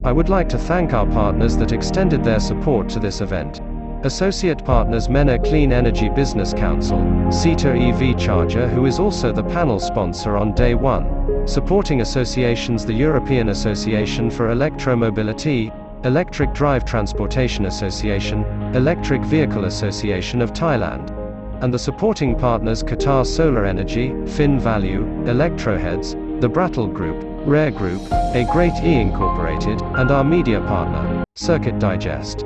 I would like to thank our partners that extended their support to this event. Associate partners MENA Clean Energy Business Council, CETA EV Charger, who is also the panel sponsor on day one. Supporting associations: the European Association for Electromobility, Electric Drive Transportation Association, Electric Vehicle Association of Thailand. And the supporting partners: Qatar Solar Energy, FynValue, Electroheads, the Brattle Group, Rare Group, A Great E Incorporated, and our media partner, Circuit Digest.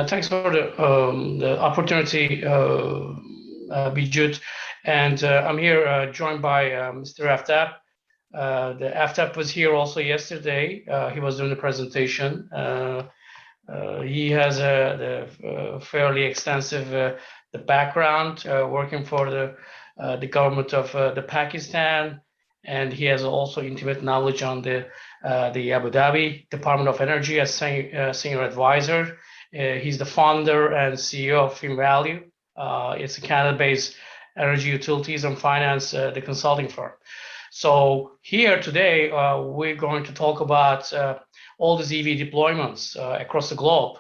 Thanks for the opportunity, Bijut. And I'm here joined by Mr. Aftab. The Aftab was here also yesterday. He was doing the presentation. He has a fairly extensive the background working for the government of the Pakistan, and he has also intimate knowledge on the Abu Dhabi Department of Energy as senior advisor. He's the founder and CEO of FynValue. It's a Canada-based energy utilities and finance the consulting firm. So here today, we're going to talk about all these EV deployments across the globe,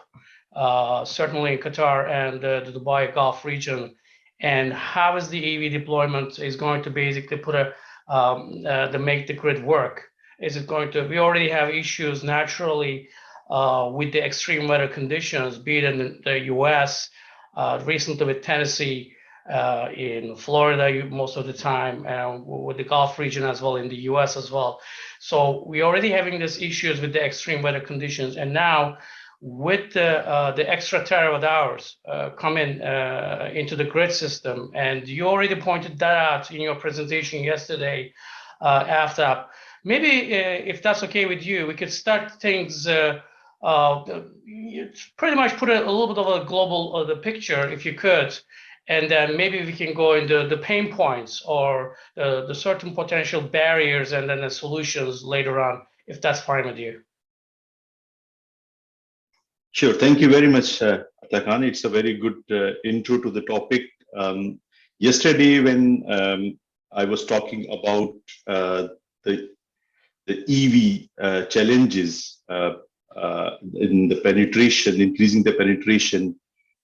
certainly in Qatar and the Dubai Gulf region, and how is the EV deployment is going to basically put make the grid work. Is it going to? We already have issues naturally with the extreme weather conditions, be it in the U.S., recently with Tennessee, in Florida most of the time, and with the Gulf region as well, in the U.S. as well. So we're already having these issues with the extreme weather conditions, and now with the extra terawatt hours coming into the grid system, and you already pointed that out in your presentation yesterday, Aftab. Maybe if that's okay with you, we could start things. Pretty much put a little bit of a global the picture, if you could, and then maybe we can go into the pain points or the certain potential barriers and then the solutions later on, if that's fine with you. Sure. Thank you very much, Atakan. It's a very good intro to the topic. Yesterday, when I was talking about the EV challenges in the penetration, increasing the penetration,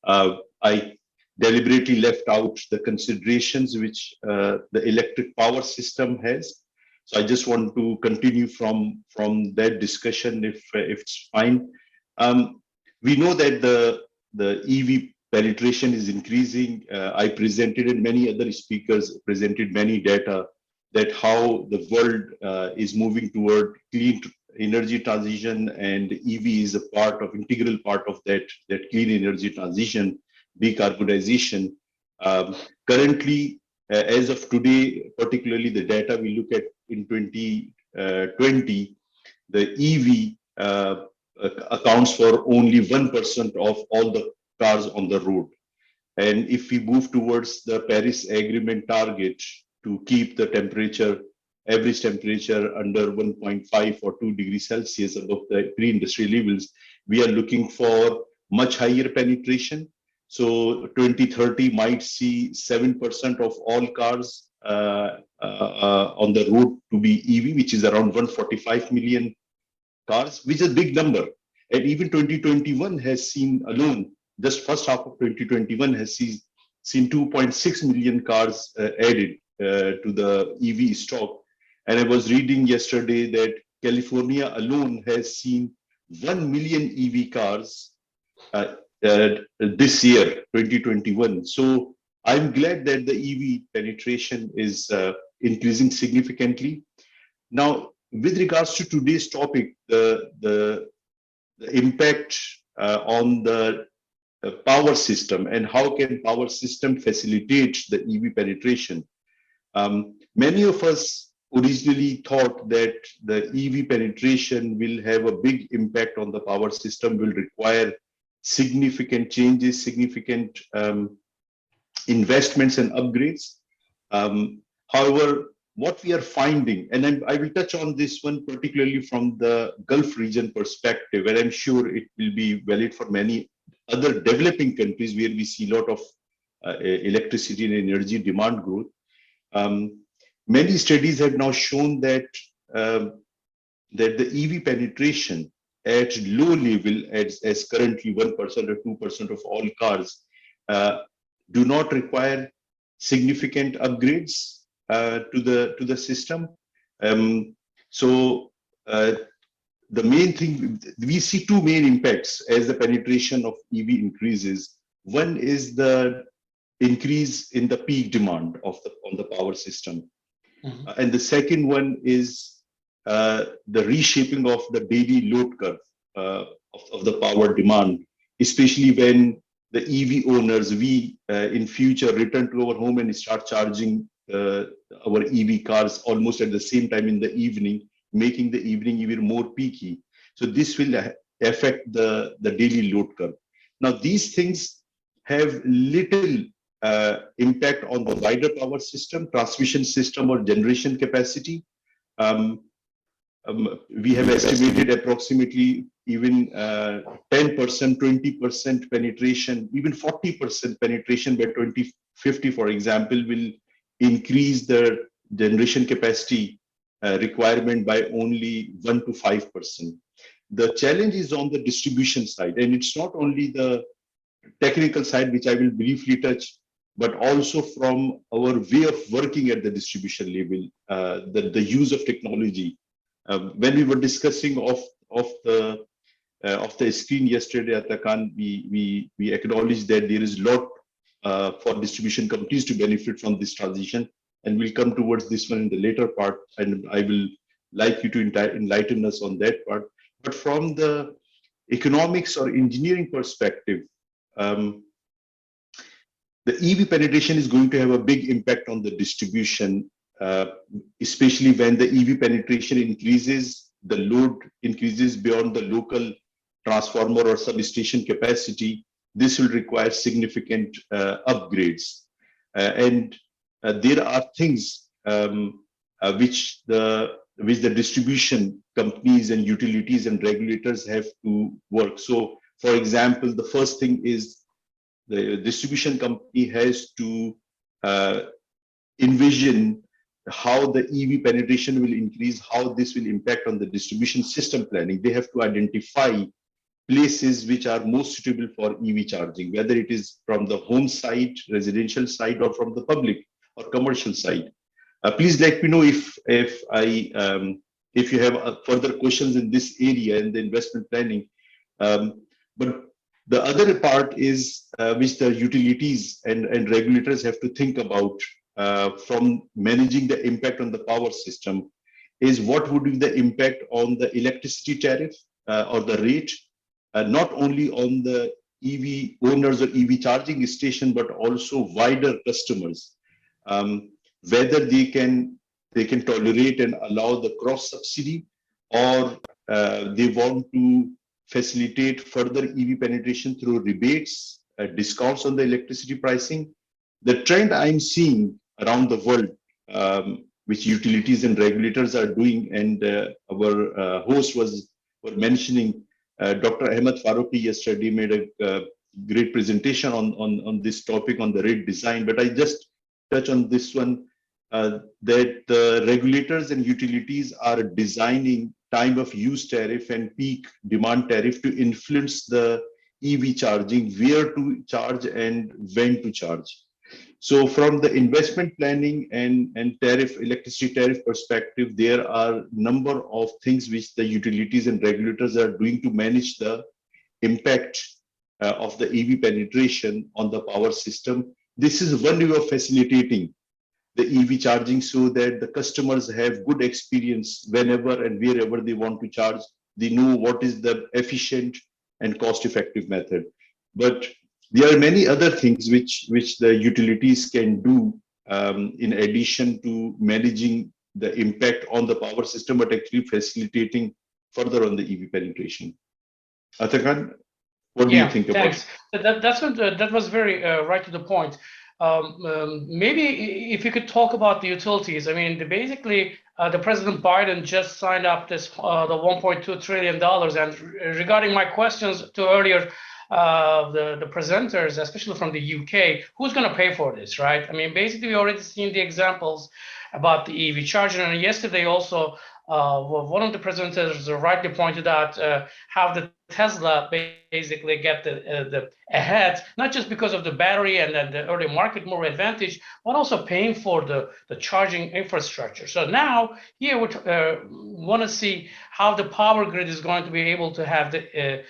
I deliberately left out the considerations which the electric power system has. So I just want to continue from that discussion, if it's fine. We know that the EV penetration is increasing. I presented, and many other speakers presented many data that how the world is moving toward clean energy transition, and EV is a integral part of that clean energy transition, decarbonization. Currently, as of today, particularly the data we look at in 2020, the EV accounts for only 1% of all the cars on the road. And if we move towards the Paris Agreement target to keep the average temperature under 1.5 or 2 degrees Celsius above the pre-industrial levels, we are looking for much higher penetration. So 2030 might see 7% of all cars on the road to be EV, which is around 145 million cars, which is a big number. And even 2021 has seen alone, just first half of 2021 has seen 2.6 million cars added to the EV stock. And I was reading yesterday that California alone has seen 1 million EV cars this year, 2021. So I'm glad that the EV penetration is increasing significantly. Now, with regards to today's topic, the impact on the power system and how can power system facilitate the EV penetration. Many of us originally thought that the EV penetration will have a big impact on the power system, will require significant changes, significant investments and upgrades. However, what we are finding, and I will touch on this one particularly from the Gulf region perspective, and I'm sure it will be valid for many other developing countries where we see a lot of electricity and energy demand growth. Many studies have now shown that that the EV penetration at low level, as currently 1% or 2% of all cars, do not require significant upgrades to the system. So the main thing, we see two main impacts as the penetration of EV increases. One is the increase in the peak demand on the power system. And the second one is the reshaping of the daily load curve of the power demand, especially when the EV owners, we in future return to our home and start charging our EV cars almost at the same time in the evening, making the evening even more peaky. So this will affect the daily load curve. Now, these things have little impact on the wider power system, transmission system, or generation capacity. We have estimated approximately even 10%, 20% penetration, even 40% penetration by 2050, for example, will increase the generation capacity requirement by only 1 to 5%. The challenge is on the distribution side, and it's not only the technical side, which I will briefly touch, but also from our way of working at the distribution level, the use of technology. When we were discussing of the screen yesterday, Atakan, we acknowledged that there is a lot for distribution companies to benefit from this transition, and we'll come towards this one in the later part, and I will like you to enlighten us on that part. But from the economics or engineering perspective, the EV penetration is going to have a big impact on the distribution, especially when the EV penetration increases, the load increases beyond the local transformer or substation capacity. This will require significant upgrades. And there are things which the distribution companies and utilities and regulators have to work. So, for example, the first thing is the distribution company has to envision how the EV penetration will increase, how this will impact on the distribution system planning. They have to identify places which are most suitable for EV charging, whether it is from the home side, residential side, or from the public or commercial side. Please let me know if you have further questions in this area in the investment planning. But the other part is which the utilities and regulators have to think about from managing the impact on the power system is what would be the impact on the electricity tariff or the rate, not only on the EV owners or EV charging station, but also wider customers, whether they can tolerate and allow the cross subsidy, or they want to facilitate further EV penetration through rebates, discounts on the electricity pricing. The trend I'm seeing around the world, which utilities and regulators are doing, and our host were mentioning, Dr. Ahmed Faruqi yesterday made a great presentation on this topic on the rate design, but I just touch on this one, that the regulators and utilities are designing time of use tariff and peak demand tariff to influence the EV charging, where to charge and when to charge. So from the investment planning and electricity tariff perspective, there are a number of things which the utilities and regulators are doing to manage the impact of the EV penetration on the power system. This is one way of facilitating the EV charging so that the customers have good experience whenever and wherever they want to charge. They know what is the efficient and cost-effective method. But there are many other things which the utilities can do in addition to managing the impact on the power system, but actually facilitating further on the EV penetration. Atakan, what do you think about it? That was very right to the point. Maybe if you could talk about the utilities. I mean, basically, the President Biden just signed up this the $1.2 trillion. And regarding my questions to earlier, the presenters, especially from the UK, who's going to pay for this, right? I mean, basically, we already seen the examples about the EV charger, and yesterday also, one of the presenters rightly pointed out how the Tesla basically get the ahead, not just because of the battery and then the early market more advantage, but also paying for the charging infrastructure. So now here we want to see how the power grid is going to be able to have the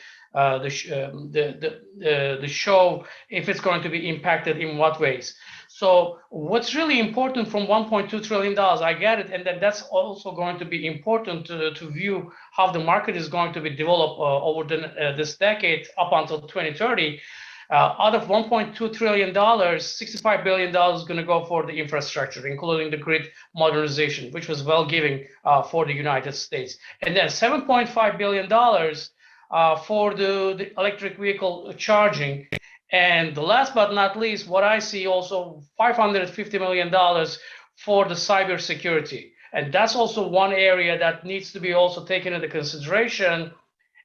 show, if it's going to be impacted in what ways. So what's really important from $1.2 trillion, I get it, and that's also going to be important to view how the market is going to be developed over this decade up until 2030. Out of $1.2 trillion, $65 billion is going to go for the infrastructure, including the grid modernization, which was well given for the United States. And then $7.5 billion for the electric vehicle charging. And the last but not least, what I see also $550 million for the cybersecurity. And that's also one area that needs to be also taken into consideration,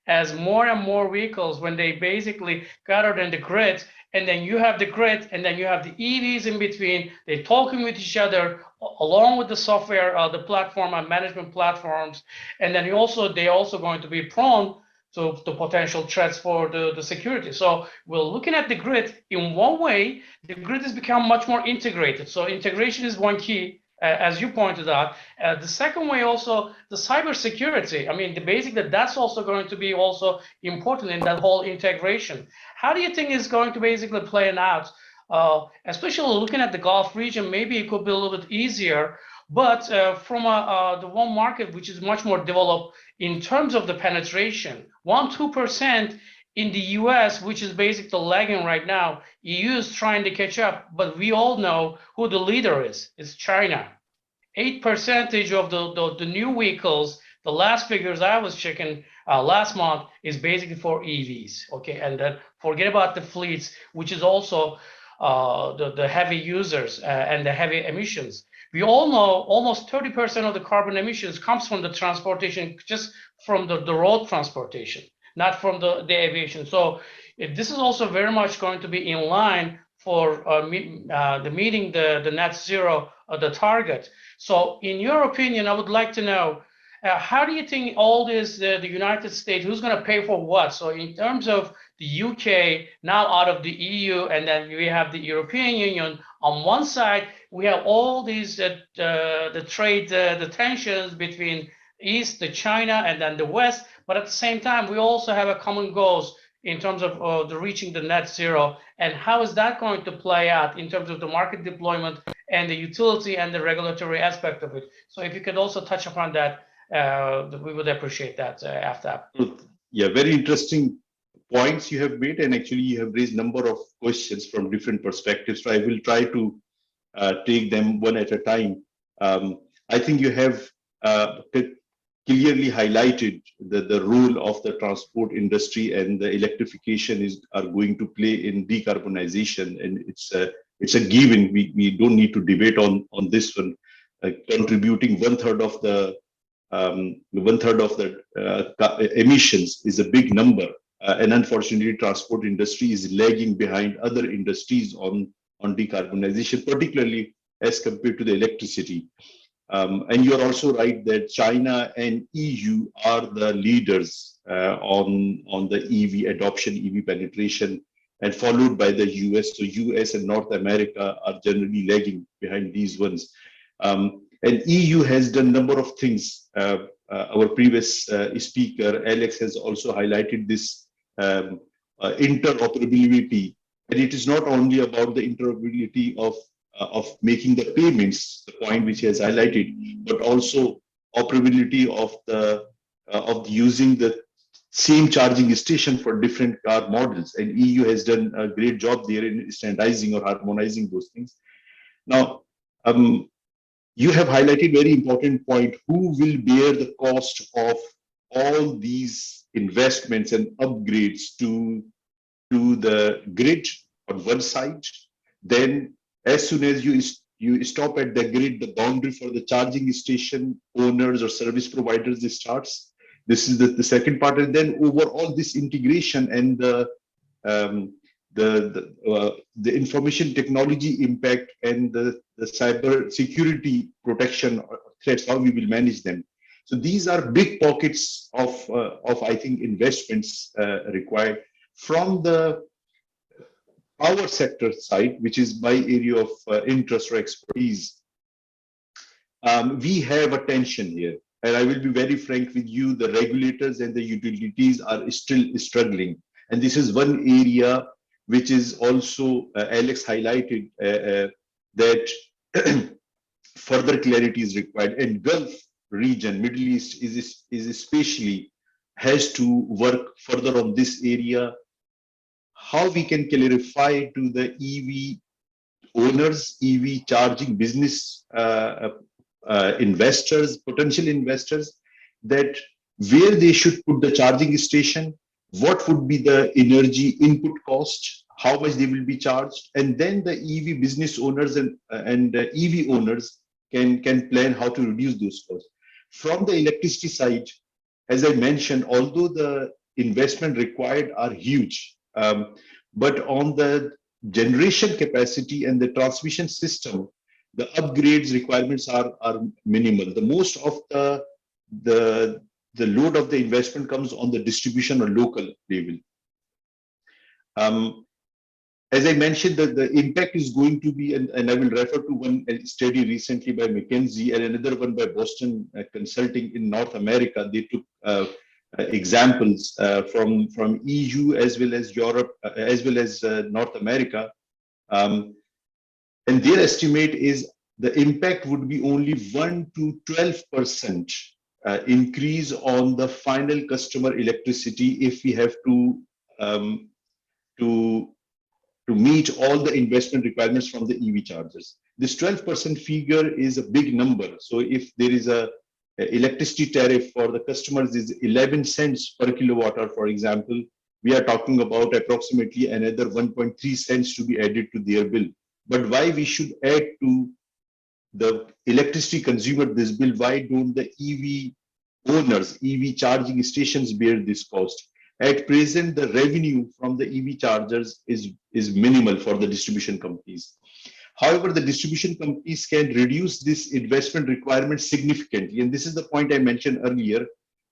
as more and more vehicles, when they basically gathered in the grid, and then you have the grid, and then you have the EVs in between, they're talking with each other, along with the software, the platform and management platforms. And then they're also going to be prone to the potential threats for the security. So we're looking at the grid. In one way, the grid has become much more integrated. So integration is one key, as you pointed out. The second way also, the cybersecurity. I mean, that's also going to be also important in that whole integration. How do you think it's going to basically play out? Especially looking at the Gulf region, maybe it could be a little bit easier. But from the one market which is much more developed in terms of the penetration, 1-2% in the US, which is basically lagging right now. EU is trying to catch up, but we all know who the leader is. It's China. 8% of the new vehicles, the last figures I was checking last month, is basically for EVs. Okay, and then forget about the fleets, which is also the heavy users and the heavy emissions. We all know almost 30% of the carbon emissions comes from the transportation, just from the road transportation, not from the aviation. So this is also very much going to be in line for meeting the net zero, the target. So in your opinion, I would like to know, how do you think all this, the United States, who's going to pay for what? So in terms of the UK now out of the EU, and then we have the European Union on one side, we have all these the trade, the tensions between East, the China, and then the West. But at the same time, we also have a common goals in terms of the reaching the net zero. And how is that going to play out in terms of the market deployment and the utility and the regulatory aspect of it? So if you could also touch upon that, we would appreciate that, Aftab. Yeah, very interesting points you have made, and actually you have raised a number of questions from different perspectives. So I will try to take them one at a time. I think you have clearly highlighted the role of the transport industry, and the electrification are going to play in decarbonization, and it's a given. We don't need to debate on this one. Contributing one third of the emissions is a big number, and unfortunately, transport industry is lagging behind other industries on decarbonization, particularly as compared to the electricity. And you're also right that China and EU are the leaders on the EV adoption, EV penetration, and followed by the US. So US and North America are generally lagging behind these ones. And EU has done a number of things. Our previous speaker, Alex, has also highlighted this interoperability. And it is not only about the interoperability of making the payments, the point which he has highlighted, but also operability of using the same charging station for different car models. And EU has done a great job there in standardizing or harmonizing those things. Now, you have highlighted very important point: who will bear the cost of all these investments and upgrades to the grid on one side? Then as soon as you stop at the grid, the boundary for the charging station owners or service providers starts. This is the second part. And then overall this integration and the the information technology impact and the cyber security protection threats, how we will manage them. So these are big pockets of I think investments required from the power sector side, which is my area of interest or expertise. We have a tension here. And I will be very frank with you, the regulators and the utilities are still struggling. And this is one area which is also, Alex highlighted, that further clarity is required. And Gulf region, Middle East is especially has to work further on this area. How we can clarify to the EV owners, EV charging business investors, potential investors, that where they should put the charging station, what would be the energy input cost, how much they will be charged, and then the EV business owners and EV owners can plan how to reduce those costs. From the electricity side, as I mentioned, although the investment required are huge, but on the generation capacity and the transmission system, the upgrades requirements are minimal. The most of the load of the investment comes on the distribution or local level. As I mentioned, the impact is going to be, and I will refer to one study recently by McKinsey and another one by Boston Consulting in North America. They took examples from EU as well as Europe, as well as North America. And their estimate is the impact would be only 1 to 12% increase on the final customer electricity if we have to meet all the investment requirements from the EV chargers. This 12% figure is a big number. So if there is a electricity tariff for the customers is 11 cents per kilowatt hour, for example, we are talking about approximately another 1.3 cents to be added to their bill. But why we should add to the electricity consumer this bill? Why don't the EV owners, EV charging stations bear this cost? At present, the revenue from the EV chargers is minimal for the distribution companies. However, the distribution companies can reduce this investment requirement significantly. And this is the point I mentioned earlier,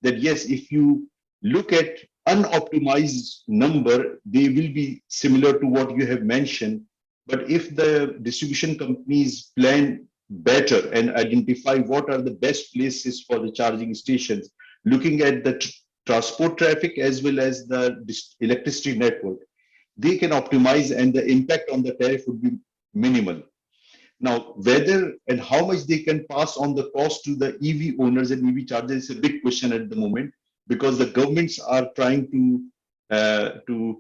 that yes, if you look at unoptimized number, they will be similar to what you have mentioned. But if the distribution companies plan better and identify what are the best places for the charging stations, looking at the transport traffic as well as the electricity network, they can optimize and the impact on the tariff would be minimal. Now, whether and how much they can pass on the cost to the EV owners and EV chargers is a big question at the moment, because the governments are trying to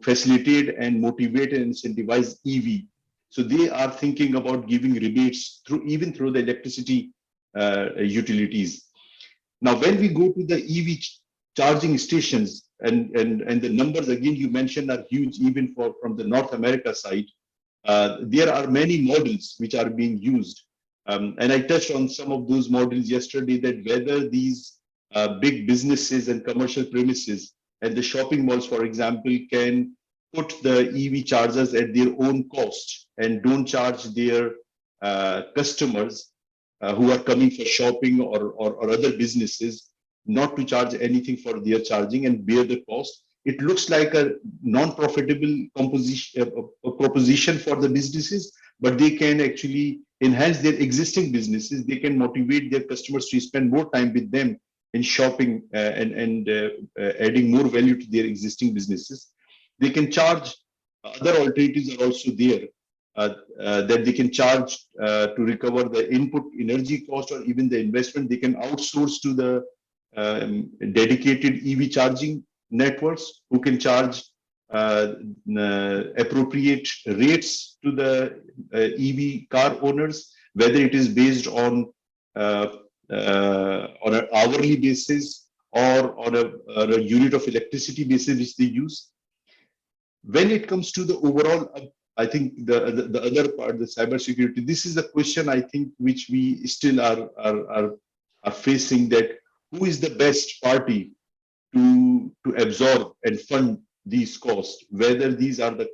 facilitate and motivate and incentivize EV. So they are thinking about giving rebates even through the electricity utilities. Now, when we go to the EV charging stations, and the numbers again you mentioned are huge, even from the North America side, there are many models which are being used. And I touched on some of those models yesterday, that whether these big businesses and commercial premises and the shopping malls, for example, can put the EV chargers at their own cost and don't charge their customers who are coming for shopping or other businesses not to charge anything for their charging and bear the cost. It looks like a non-profitable proposition for the businesses, but they can actually enhance their existing businesses. They can motivate their customers to spend more time with them in shopping and adding more value to their existing businesses. They can charge, other alternatives are also there, that they can charge to recover the input energy cost or even the investment. They can outsource to the dedicated EV charging networks who can charge appropriate rates to the EV car owners, whether it is based on an hourly basis or on a unit of electricity basis which they use. When it comes to the overall, I think the other part, the cybersecurity, this is a question I think which we still are facing, that who is the best party to absorb and fund these costs, whether these are the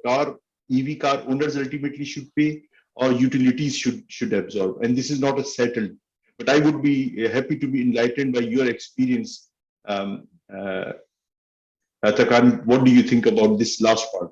EV car owners ultimately should pay or utilities should absorb. And this is not a settled, but I would be happy to be enlightened by your experience. Atakan, what do you think about this last part?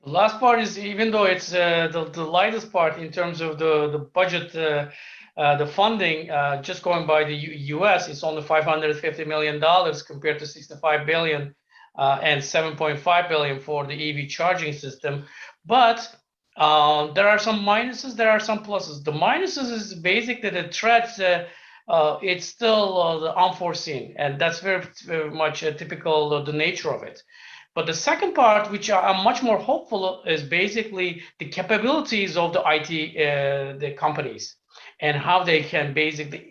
The last part is, even though it's the lightest part in terms of the budget, the funding, just going by the US, it's only $550 million compared to $65 billion and $7.5 billion for the EV charging system. But there are some minuses, there are some pluses. The minuses is basically the threats. It's still the unforeseen, and that's very, very much typical of the nature of it. But the second part, which I'm much more hopeful, is basically the capabilities of the IT the companies and how they can basically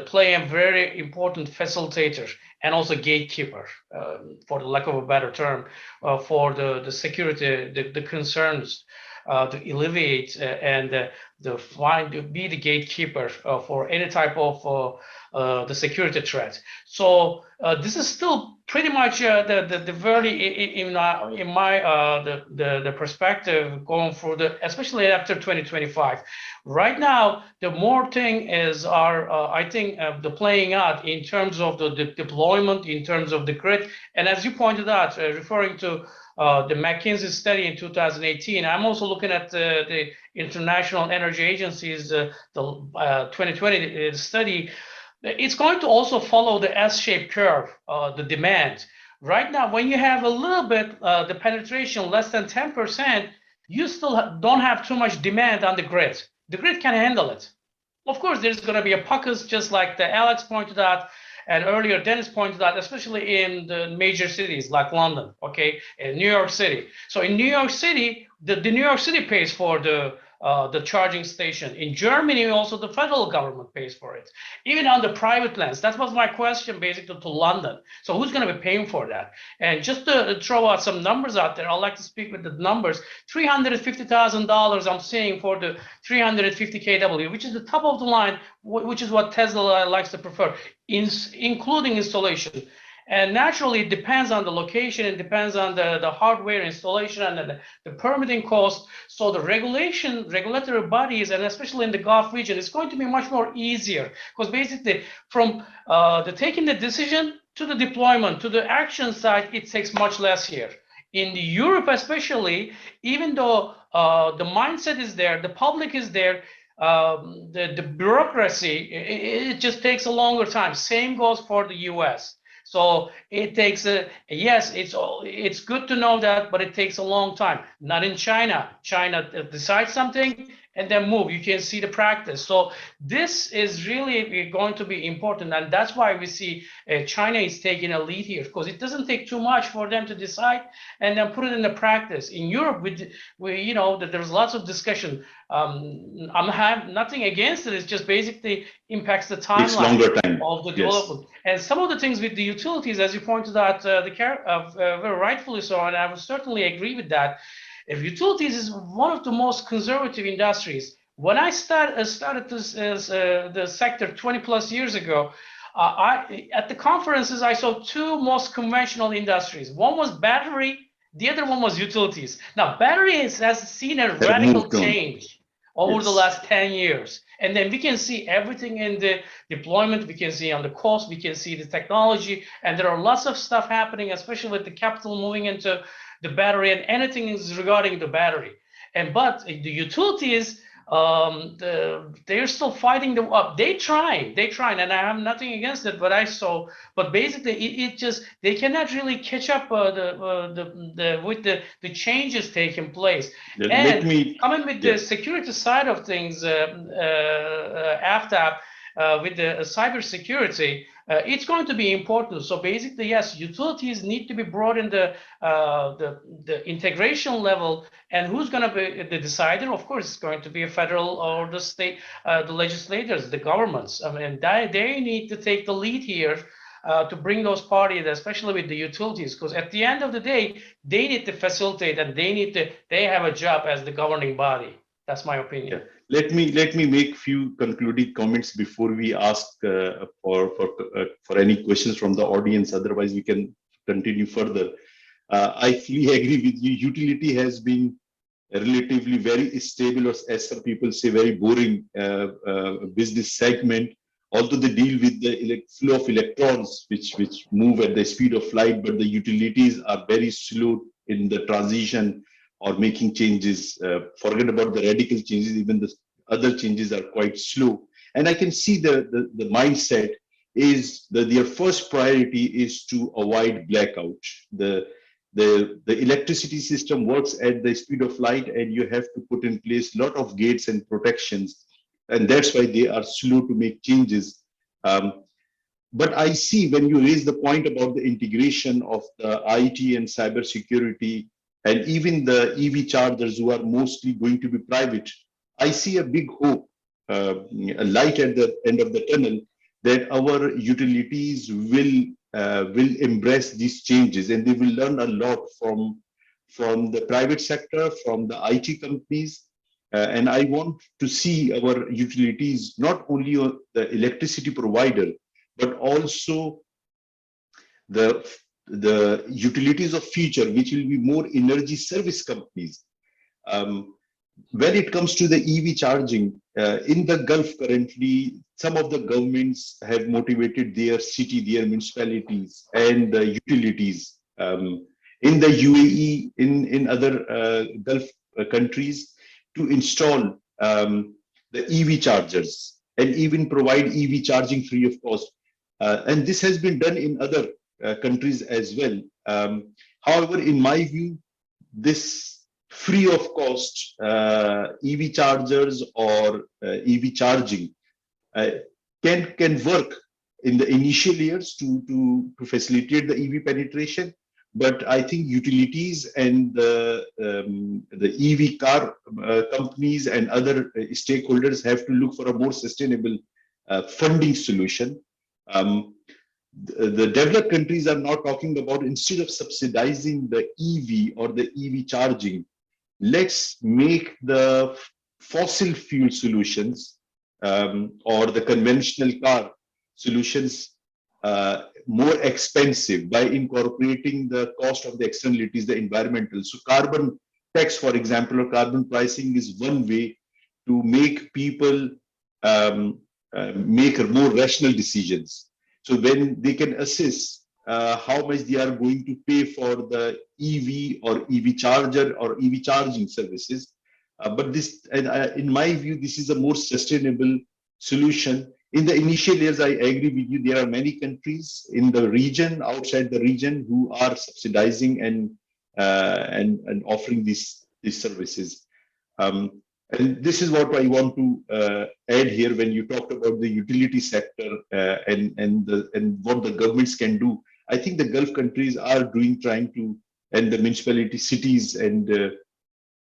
play a very important facilitator and also gatekeeper, for the lack of a better term, for the security, the concerns, to alleviate and be the gatekeeper for any type of the security threat. So this is still pretty much the very in my the perspective going through especially after 2025. Right now, the more thing is I think the playing out in terms of the deployment, in terms of the grid, and as you pointed out, referring to the McKinsey study in 2018. I'm also looking at the International Energy Agency's the 2020 study. It's going to also follow the S-shaped curve, the demand. Right now, when you have a little bit the penetration less than 10%, you still don't have too much demand on the grid. The grid can handle it. Of course, there's going to be a pockets, just like the Alex pointed out, and earlier Dennis pointed out, especially in the major cities like London, okay, and New York City. So in New York City, the New York City pays for the charging station. In Germany, also the federal government pays for it. Even on the private lands, that was my question basically to London. So who's going to be paying for that? And just to throw out some numbers out there, I'd like to speak with the numbers. $350,000 I'm seeing for the 350 kW, which is the top of the line, which is what Tesla likes to prefer, including installation. And naturally, it depends on the location, it depends on the hardware installation and the permitting cost. So the regulatory bodies, and especially in the Gulf region, it's going to be much more easier, because basically from taking the decision to the deployment to the action side, it takes much less here. In Europe especially, even though the mindset is there, the public is there, the bureaucracy, it just takes a longer time. Same goes for the US. So it takes yes, it's good to know that, but it takes a long time. Not in China. China decides something and then move. You can see the practice. So this is really going to be important, and that's why we see China is taking a lead here, because it doesn't take too much for them to decide and then put it into practice. In Europe, we you know that there's lots of discussion. I'm have nothing against it. It's just basically impacts the timeline of the development. And some of the things with the utilities, as you pointed out, very rightfully so, and I would certainly agree with that. If utilities is one of the most conservative industries. When I started this the sector 20 plus years ago, at the conferences I saw two most conventional industries. One was battery, the other one was utilities. Now battery has seen a radical change over the last 10 years. And then we can see everything in the deployment, we can see on the cost, we can see the technology, and there are lots of stuff happening, especially with the capital moving into the battery, and anything is regarding the battery. But the utilities, they're still fighting them up. They trying, and I have nothing against it, but basically it just, they cannot really catch up with the changes taking place. Coming with the security side of things, Aftab, with the cyber security, it's going to be important. So basically, yes, utilities need to be brought in the integration level. And who's going to be the decider? Of course, it's going to be a federal or the state, the legislators, the governments. I mean, they need to take the lead here to bring those parties, especially with the utilities, because at the end of the day, they need to facilitate, and they have a job as the governing body. That's my opinion. Yeah. Let me make few concluding comments before we ask for any questions from the audience. Otherwise, we can continue further. I fully agree with you. Utility has been relatively very stable, or as some people say, very boring business segment. Although they deal with the flow of electrons, which move at the speed of light, but the utilities are very slow in the transition or making changes. Forget about the radical changes; even the other changes are quite slow. And I can see the mindset is that their first priority is to avoid blackout. The electricity system works at the speed of light, and you have to put in place a lot of gates and protections, and that's why they are slow to make changes. But I see when you raise the point about the integration of the IT and cybersecurity, and even the EV chargers who are mostly going to be private, I see a big hope, a light at the end of the tunnel, that our utilities will embrace these changes, and they will learn a lot from the private sector, from the IT companies. And I want to see our utilities not only the electricity provider, but also the utilities of future, which will be more energy service companies. When it comes to the EV charging, in the Gulf currently, some of the governments have motivated their city, their municipalities, and the utilities. In the UAE, in other Gulf countries, to install the EV chargers and even provide EV charging free of cost. And this has been done in other countries as well. However, in my view, this free of cost EV chargers or EV charging can work in the initial years to facilitate the EV penetration. But I think utilities and the EV car companies and other stakeholders have to look for a more sustainable funding solution. The developed countries are now talking about, instead of subsidizing the EV or the EV charging, let's make the fossil fuel solutions or the conventional car solutions more expensive by incorporating the cost of the externalities, the environmental. So carbon tax, for example, or carbon pricing is one way to make people make more rational decisions. So when they can assess how much they are going to pay for the EV or EV charger or EV charging services. But this, in my view, this is a more sustainable solution. In the initial years, I agree with you. There are many countries in the region, outside the region, who are subsidizing and offering these services. And this is what I want to add here when you talked about the utility sector and what the governments can do. I think the Gulf countries are trying to, and the municipality cities and the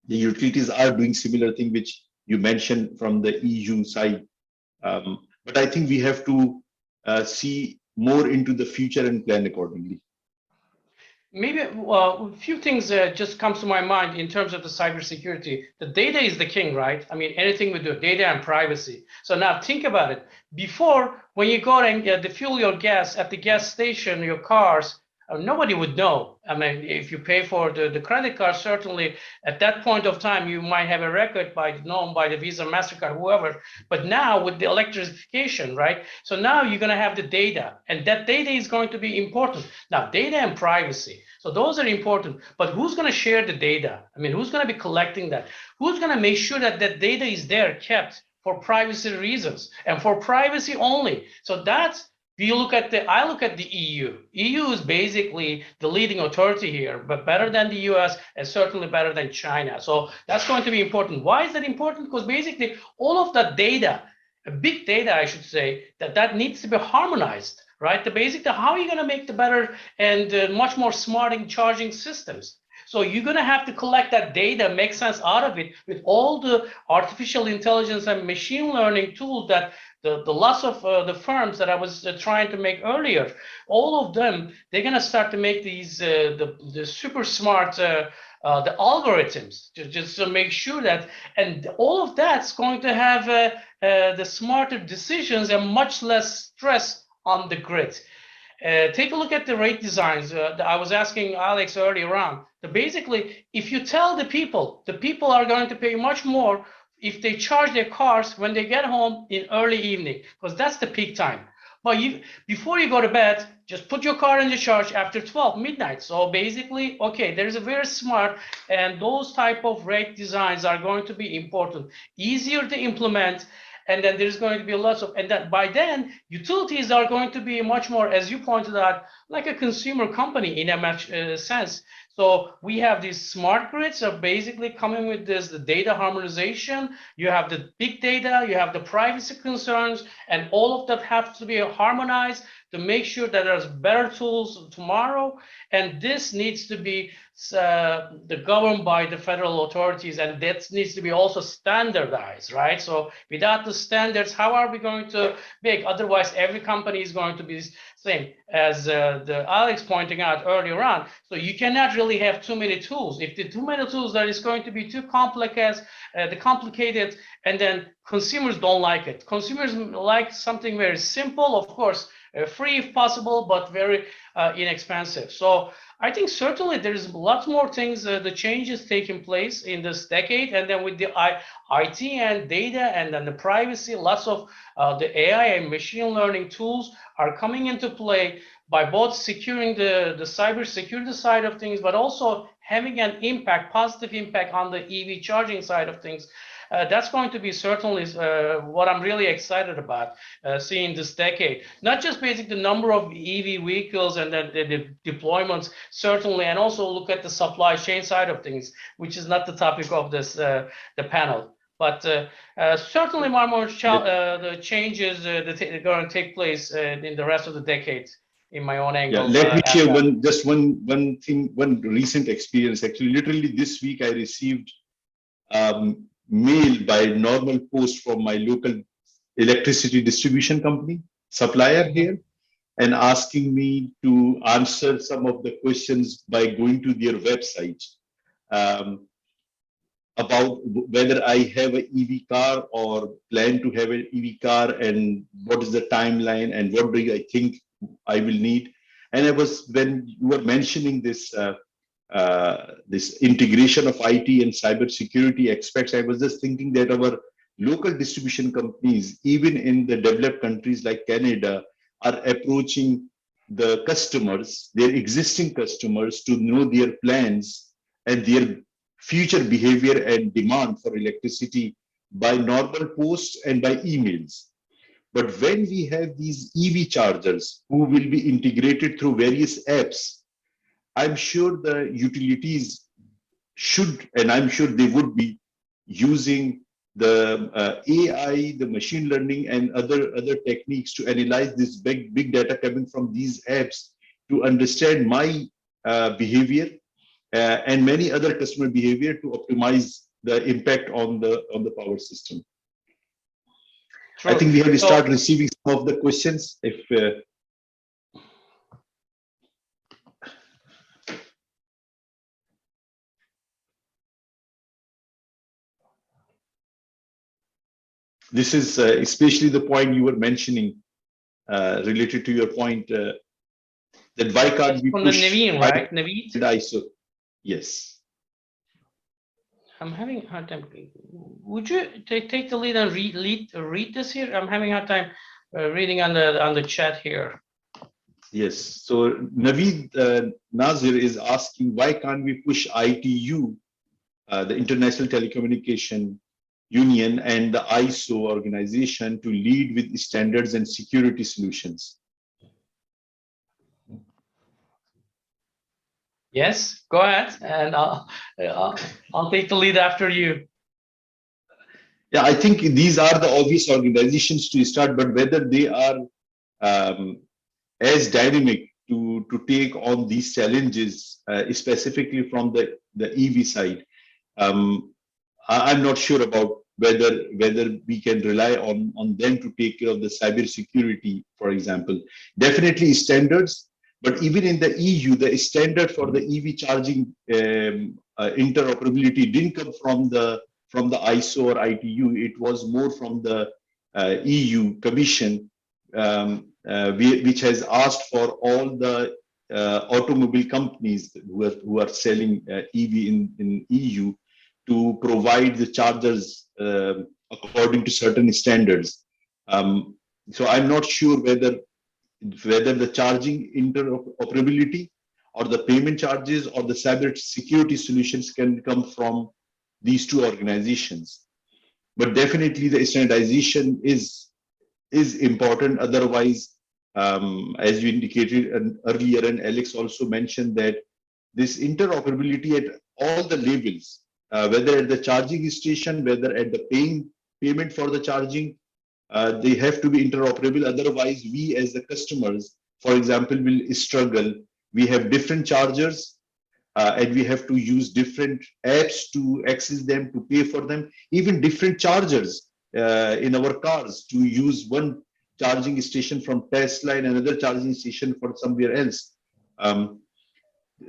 utilities are doing similar thing, which you mentioned from the EU side. But I think we have to see more into the future and plan accordingly. Maybe a few things just comes to my mind in terms of the cybersecurity. The data is the king, right? I mean, anything with the data and privacy. So now think about it. Before, when you go and fuel your gas at the gas station, your cars, nobody would know. I mean, if you pay for the credit card, certainly at that point of time, you might have a record known by the Visa, MasterCard, whoever. But now with the electrification, right? So now you're going to have the data, and that data is going to be important. Now, data and privacy. So those are important. But who's going to share the data? I mean, who's going to be collecting that? Who's going to make sure that that data is there, kept for privacy reasons and for privacy only? So that's, I look at the EU. EU is basically the leading authority here, but better than the US and certainly better than China. So that's going to be important. Why is that important? Because basically all of that data, big data, I should say, that needs to be harmonized, right? How are you going to make the better and much more smart charging systems? So you're going to have to collect that data, make sense out of it with all the artificial intelligence and machine learning tools that the lots of the firms that I was trying to make earlier, all of them, they're going to start to make these the super smart the algorithms just to make sure that, and all of that's going to have the smarter decisions and much less stress on the grid. Take a look at the rate designs. I was asking Alex earlier on. Basically, if you tell the people are going to pay much more if they charge their cars when they get home in early evening, because that's the peak time. But before you go to bed, just put your car in the charge after 12 midnight. So basically, okay, there's a very smart, and those type of rate designs are going to be important, easier to implement. And then there's going to be lots of, and that by then utilities are going to be much more, as you pointed out, like a consumer company in a much sense. So we have these smart grids are basically coming with this, the data harmonization. You have the big data, you have the privacy concerns, and all of that have to be harmonized to make sure that there's better tools tomorrow. And this needs to be governed by the federal authorities, and that needs to be also standardized, right? So without the standards, how are we going to make? Otherwise, every company is going to be same as the Alex pointing out earlier on. So you cannot really have too many tools. If the too many tools, that is going to be too complex, complicated, and then consumers don't like it. Consumers like something very simple, of course, free if possible, but very inexpensive. So I think certainly there's lots more things, the changes taking place in this decade, and then with the IT and data and then the privacy, lots of the AI and machine learning tools are coming into play by both securing the cyber security side of things, but also having an impact, positive impact on the EV charging side of things. That's going to be certainly what I'm really excited about seeing this decade. Not just basically the number of EV vehicles and the deployments, certainly, and also look at the supply chain side of things, which is not the topic of this the panel. But certainly more the changes that are going to take place in the rest of the decade. In my own angle. Yeah, let me share one thing, one recent experience. Actually, literally this week I received mail by normal post from my local electricity distribution company supplier here, and asking me to answer some of the questions by going to their website about whether I have an EV car or plan to have an EV car, and what is the timeline and what do I think I will need. And I was, when you were mentioning this this integration of IT and cyber security aspects, I was just thinking that our local distribution companies, even in the developed countries like Canada, are approaching the customers, their existing customers, to know their plans and their future behavior and demand for electricity by normal posts and by emails. But when we have these EV chargers who will be integrated through various apps, I'm sure the utilities should, and I'm sure they would be using the AI, the machine learning, and other techniques to analyze this big data coming from these apps to understand my behavior and many other customer behavior to optimize the impact on the power system. True. I think we have to start receiving some of the questions. If this is especially the point you were mentioning related to your point that why can't we push Naveen, right? Naveen? ISO? Yes. I'm having a hard time. Would you take the lead and read this here? I'm having a hard time reading on the chat here. Yes. So Naveed Nazir is asking, why can't we push ITU, the International Telecommunication Union, and the ISO organization to lead with standards and security solutions? Yes, go ahead, and I'll take the lead after you. Yeah, I think these are the obvious organizations to start, but whether they are as dynamic to take on these challenges, specifically from the EV side, I'm not sure about whether we can rely on them to take care of the cyber security, for example. Definitely standards. But even in the EU, the standard for the EV charging interoperability didn't come from the ISO or ITU. It was more from the EU Commission, which has asked for all the automobile companies who are selling EV in EU to provide the chargers according to certain standards. So I'm not sure whether the charging interoperability or the payment charges or the cyber security solutions can come from these two organizations. But definitely the standardization is important. Otherwise, as you indicated earlier, and Alex also mentioned that this interoperability at all the levels, whether at the charging station, whether at the payment for the charging, they have to be interoperable. Otherwise, we as the customers, for example, will struggle. We have different chargers, and we have to use different apps to access them, to pay for them, even different chargers in our cars, to use one charging station from Tesla and another charging station for somewhere else.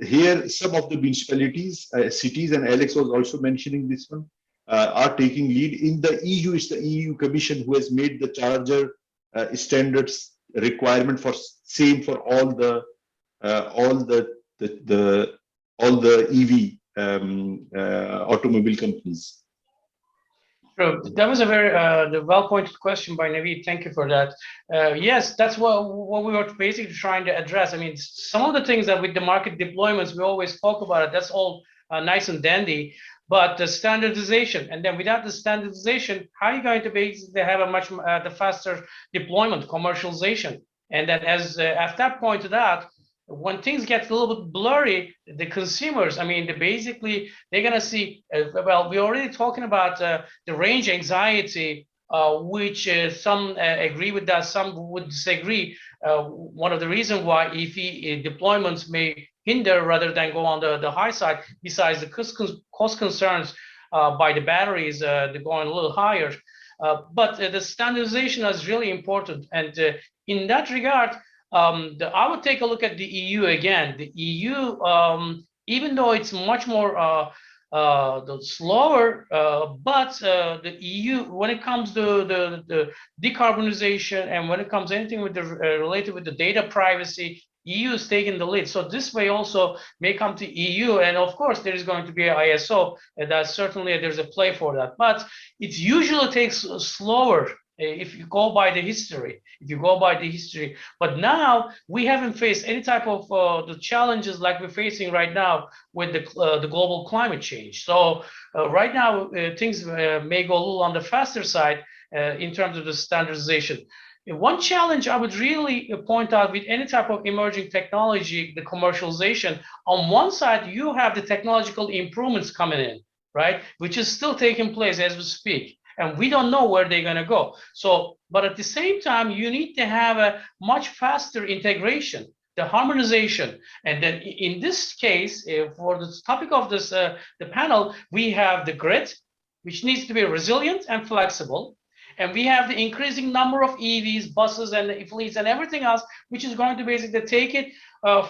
Here, some of the municipalities, cities, and Alex was also mentioning this one, are taking lead. In the EU, it's the EU Commission who has made the charger standards requirement for same for all the EV automobile companies. True. That was a very well-pointed question by Naveed. Thank you for that. Yes, that's what we were basically trying to address. I mean, some of the things that with the market deployments, we always talk about it. That's all nice and dandy. But the standardization, and then without the standardization, how are you going to basically have a much the faster deployment, commercialization? And then, as Aftab pointed out, when things get a little bit blurry, the consumers, I mean, they're going to see, well, we're already talking about the range anxiety, which some agree with that, some would disagree. One of the reasons why EV deployments may hinder rather than go on the high side, besides the cost concerns by the batteries, they're going a little higher. But the standardization is really important. And in that regard, I would take a look at the EU again. The EU, even though it's much more slower, but the EU, when it comes to the decarbonization and when it comes to anything with the related with the data privacy, EU is taking the lead. So this way also may come to EU, and of course there is going to be an ISO, and that certainly there's a play for that. But it usually takes slower if you go by the history. But now we haven't faced any type of the challenges like we're facing right now with the global climate change. So right now things may go a little on the faster side in terms of the standardization. One challenge I would really point out with any type of emerging technology, the commercialization, on one side, you have the technological improvements coming in, right? Which is still taking place as we speak. And we don't know where they're going to go. So, but at the same time, you need to have a much faster integration, the harmonization. And then in this case, for the topic of this, the panel, we have the grid, which needs to be resilient and flexible. And we have the increasing number of EVs, buses, and fleets, and everything else, which is going to basically take it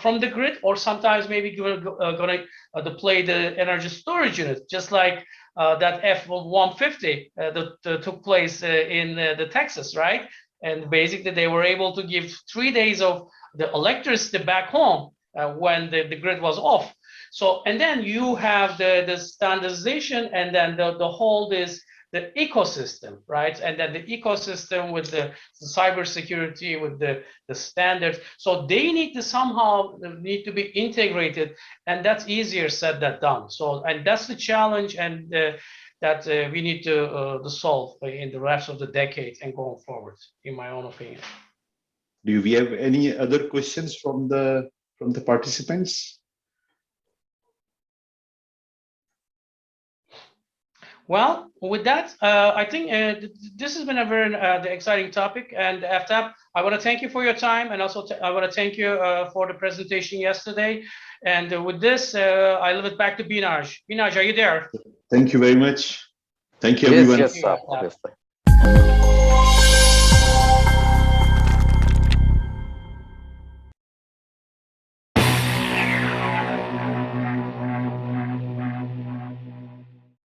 from the grid, or sometimes maybe going to deploy the energy storage unit, just like that F-150 that took place in the Texas, right? And basically, they were able to give 3 days of the electricity back home when the grid was off. So, and then you have the standardization, and then the whole the ecosystem, right? And then the ecosystem with the cybersecurity, with the standards. So they need to somehow to be integrated, and that's easier said than done. So, and that's the challenge, and that we need to solve in the rest of the decade and going forward, in my own opinion. Do we have any other questions from the participants? Well, with that, I think this has been a very exciting topic. And Aftab, I want to thank you for your time, and also I want to thank you for the presentation yesterday. And with this, I leave it back to Binaj. Binaj, are you there? Thank you very much. Thank you, everyone. Yes, sir.